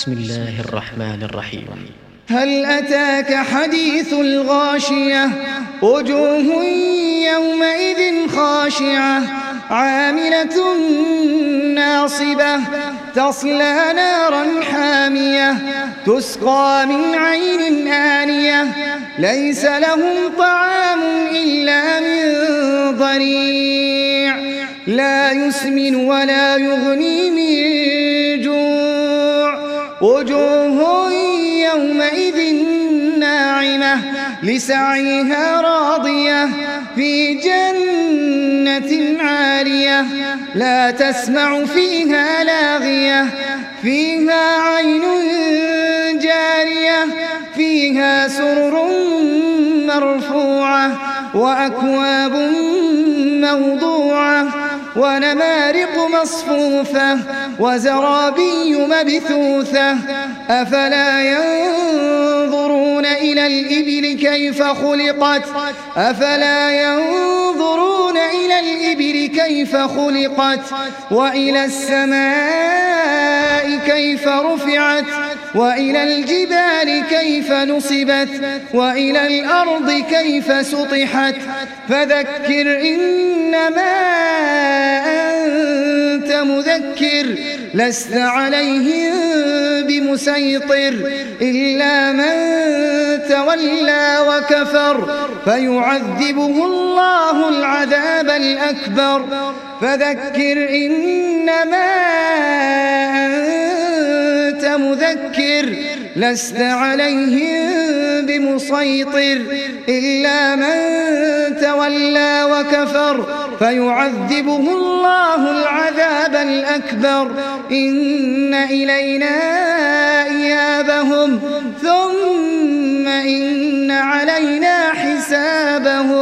بسم الله الرحمن الرحيم. هل أتاك حديث الغاشية وجوه يومئذ خاشعة عاملة ناصبة تصلى نارا حامية تسقى من عين آنية ليس لهم طعام إلا من ضريع لا يسمن ولا يغني من جوع وجوه يومئذ ناعمة لسعيها راضية في جنة عالية لا تسمع فيها لاغية فيها عين جارية فيها سرر مرفوعة وأكواب موضوعة ونمارق مصفوفة وزرابي مبثوثة أفلا ينظرون إلى الإبل كيف خلقت أفلا ينظرون إلى الإبل كيف خلقت وإلى السماء كيف رفعت وإلى الجبال كيف نصبت وإلى الأرض كيف سطحت فذكر إنما أنت مذكر لست عليهم بمسيطر إلا من تولى وكفر فيعذبه الله العذاب الأكبر فذكر إنما أنت مذكر لست عليهم بمسيطر إلا من تولى وكفر فيعذبه الله العذاب الأكبر إن إلينا إيابهم ثم إن علينا حسابهم.